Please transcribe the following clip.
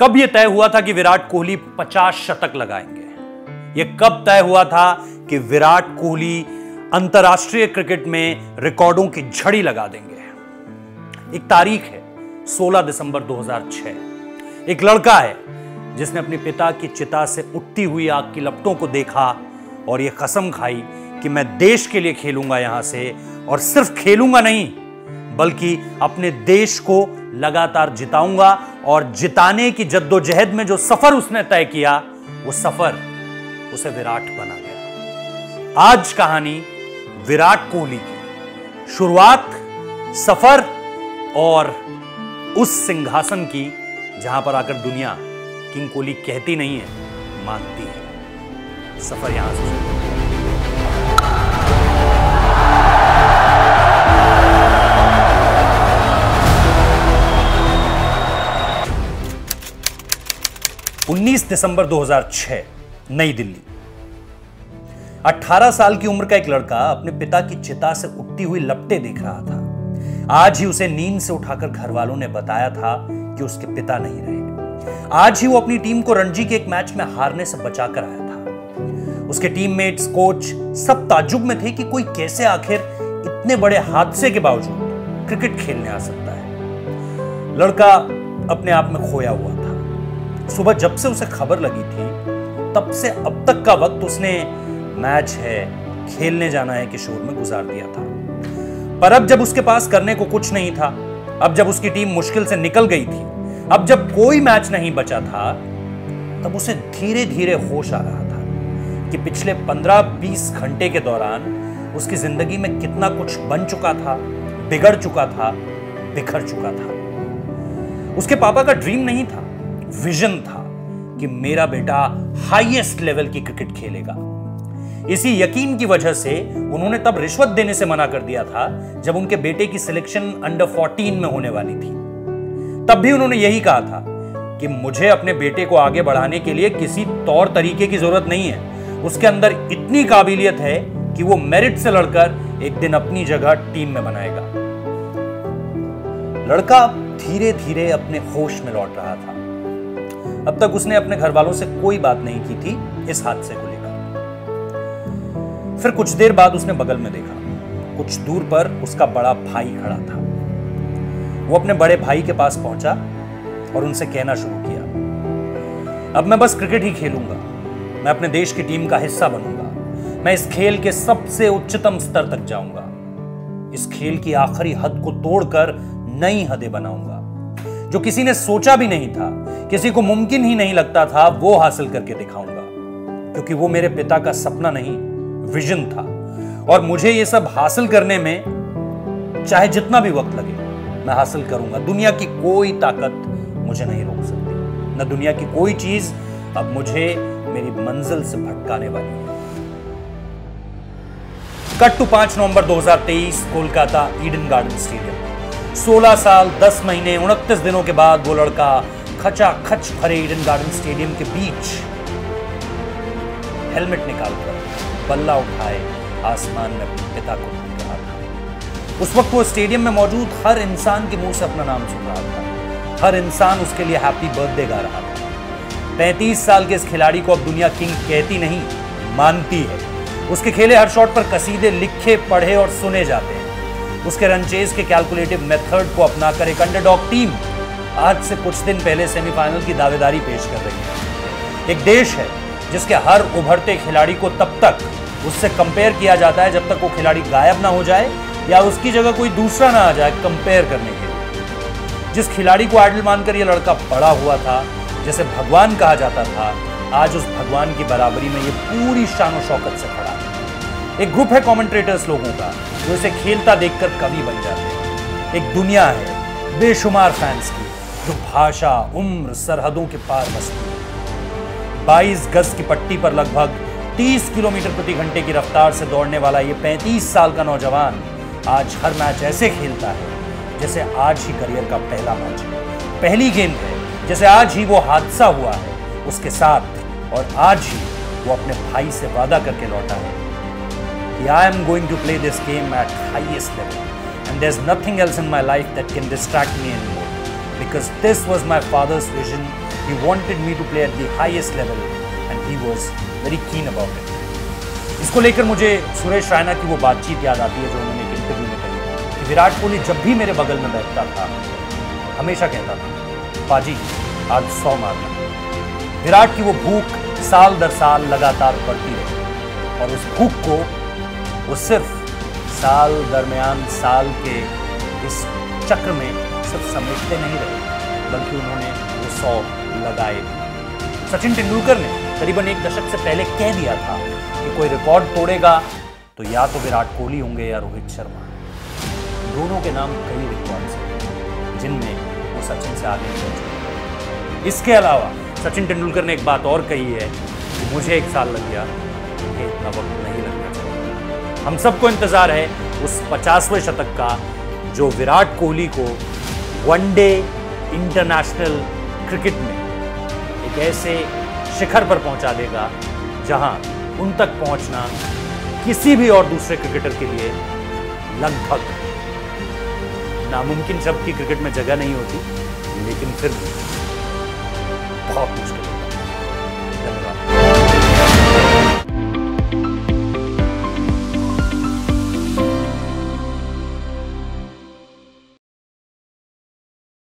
कब यह तय हुआ था कि विराट कोहली 50 शतक लगाएंगे? यह कब तय हुआ था कि विराट कोहली अंतरराष्ट्रीय क्रिकेट में रिकॉर्डों की झड़ी लगा देंगे? एक तारीख है 16 दिसंबर 2006। एक लड़का है जिसने अपने पिता की चिता से उठती हुई आग की लपटों को देखा और यह कसम खाई कि मैं देश के लिए खेलूंगा यहां से, और सिर्फ खेलूंगा नहीं बल्कि अपने देश को लगातार जिताऊंगा। और जिताने की जद्दोजहद में जो सफर उसने तय किया, वो सफर उसे विराट बना गया। आज कहानी विराट कोहली की शुरुआत, सफर और उस सिंहासन की जहां पर आकर दुनिया किंग कोहली कहती नहीं है, मानती है। सफर यहां से शुरू। 19 दिसंबर 2006, नई दिल्ली। 18 साल की उम्र का एक लड़का अपने पिता की चिता से उठती हुई लपटें देख रहा था। आज ही उसे नींद से उठाकर घर वालों ने बताया था कि उसके पिता नहीं रहे। आज ही वो अपनी टीम को रणजी के एक मैच में हारने से बचाकर आया था। उसके टीममेट्स, कोच सब ताज्जुब में थे कि कोई कैसे आखिर इतने बड़े हादसे के बावजूद क्रिकेट खेलने आ सकता है। लड़का अपने आप में खोया हुआ था। सुबह जब से उसे खबर लगी थी तब से अब तक का वक्त उसने मैच है, खेलने जाना है के शोर में गुजार दिया था। पर अब जब उसके पास करने को कुछ नहीं था, अब जब उसकी टीम मुश्किल से निकल गई थी, अब जब कोई मैच नहीं बचा था, तब उसे धीरे धीरे होश आ रहा था कि पिछले 15-20 घंटे के दौरान उसकी जिंदगी में कितना कुछ बन चुका था, बिगड़ चुका था, बिखर चुका था। उसके पापा का ड्रीम नहीं था, विजन था कि मेरा बेटा हाईएस्ट लेवल की क्रिकेट खेलेगा। इसी यकीन की वजह से उन्होंने तब रिश्वत देने से मना कर दिया था जब उनके बेटे की सिलेक्शन अंडर 14 में होने वाली थी। तब भी उन्होंने यही कहा था कि मुझे अपने बेटे को आगे बढ़ाने के लिए किसी तौर तरीके की जरूरत नहीं है। उसके अंदर इतनी काबिलियत है कि वो मेरिट से लड़कर एक दिन अपनी जगह टीम में बनाएगा। लड़का धीरे धीरे अपने होश में लौट रहा था। अब तक उसने अपने घर वालों से कोई बात नहीं की थी इस हादसे को लेकर। फिर कुछ देर बाद उसने बगल में देखा, कुछ दूर पर उसका बड़ा भाई खड़ा था। वो अपने बड़े भाई के पास पहुंचा और उनसे कहना शुरू किया, अब मैं बस क्रिकेट ही खेलूंगा, मैं अपने देश की टीम का हिस्सा बनूंगा, मैं इस खेल के सबसे उच्चतम स्तर तक जाऊंगा, इस खेल की आखिरी हद को तोड़कर नई हदें बनाऊंगा। जो किसी ने सोचा भी नहीं था, किसी को मुमकिन ही नहीं लगता था, वो हासिल करके दिखाऊंगा, क्योंकि वो मेरे पिता का सपना नहीं, विजन था। और मुझे ये सब हासिल करने में चाहे जितना भी वक्त लगे, मैं हासिल करूंगा। दुनिया की कोई ताकत मुझे नहीं रोक सकती, न दुनिया की कोई चीज अब मुझे मेरी मंजिल से भटकाने वाली है। Cut to 5 November 2023, Kolkata, Eden Garden stadium. 16 साल 10 महीने 29 दिनों के बाद वो लड़का खचाखच भरे ईडन गार्डन स्टेडियम के बीच हेलमेट निकालकर बल्ला उठाए आसमान में अपने पिता को ढूंढ रहा था। उस वक्त वो स्टेडियम में मौजूद हर इंसान के मुंह से अपना नाम सुन रहा था। हर इंसान उसके लिए हैप्पी बर्थडे गा रहा था। 35 साल के इस खिलाड़ी को अब दुनिया किंग कहती नहीं, मानती है। उसके खेले हर शॉट पर कसीदे लिखे, पढ़े और सुने जाते हैं। उसके रनचेज के कैलकुलेटिव मेथड को अपनाकर एक अंडरडॉग टीम आज से कुछ दिन पहले सेमीफाइनल की दावेदारी पेश कर रही है। एक देश है जिसके हर उभरते खिलाड़ी को तब तक उससे कंपेयर किया जाता है जब तक वो खिलाड़ी गायब ना हो जाए या उसकी जगह कोई दूसरा ना आ जाए कंपेयर करने के लिए। जिस खिलाड़ी को आइडल मानकर यह लड़का बड़ा हुआ था, जैसे भगवान कहा जाता था, आज उस भगवान की बराबरी में ये पूरी शान शौकत से खड़ा है। एक ग्रुप है कमेंटेटर्स लोगों का जो इसे खेलता देखकर कवि बन जाते हैं। एक दुनिया है बेशुमार फैंस की जो भाषा, उम्र, सरहदों के पार बसती है। 22 गज की पट्टी पर लगभग 30 किलोमीटर प्रति घंटे की रफ्तार से दौड़ने वाला ये 35 साल का नौजवान आज हर मैच ऐसे खेलता है जैसे आज ही करियर का पहला मैच है, पहली गेंद है, जैसे आज ही वो हादसा हुआ है उसके साथ, और आज ही वो अपने भाई से वादा करके लौटा है कि I am going to play this game at highest level and there's nothing else in my life that can distract me anymore because this was my father's vision He wanted me to play at the highest level and he was very keen about it. इसको लेकर मुझे सुरेश रैना की वो बातचीत याद आती है जो उन्होंने एक इंटरव्यू में कही कि विराट कोहली जब भी मेरे बगल में बैठता था हमेशा कहता था, पाजी आज 100 मारना। विराट की वो भूख साल दर साल लगातार बढ़ती रही और उस भूख को वो सिर्फ साल दरमियान साल के इस चक्र में सिर्फ समेटते नहीं रहे बल्कि उन्होंने वो 100 लगाए भी। सचिन तेंदुलकर ने करीबन एक दशक से पहले कह दिया था कि कोई रिकॉर्ड तोड़ेगा तो या तो विराट कोहली होंगे या रोहित शर्मा। दोनों के नाम कई रिकॉर्ड्स हैं जिनमें वो सचिन से आगे निकल चुके। इसके अलावा सचिन तेंदुलकर ने एक बात और कही है कि मुझे 1 साल लग गया, मुझे इतना वक्त नहीं लगना चाहिए। हम सबको इंतजार है उस 50वें शतक का जो विराट कोहली को वनडे इंटरनेशनल क्रिकेट में एक ऐसे शिखर पर पहुंचा देगा जहां उन तक पहुंचना किसी भी और दूसरे क्रिकेटर के लिए लगभग नामुमकिन शब्द की क्रिकेट में जगह नहीं होती, लेकिन फिर भी बहुत मुश्किल।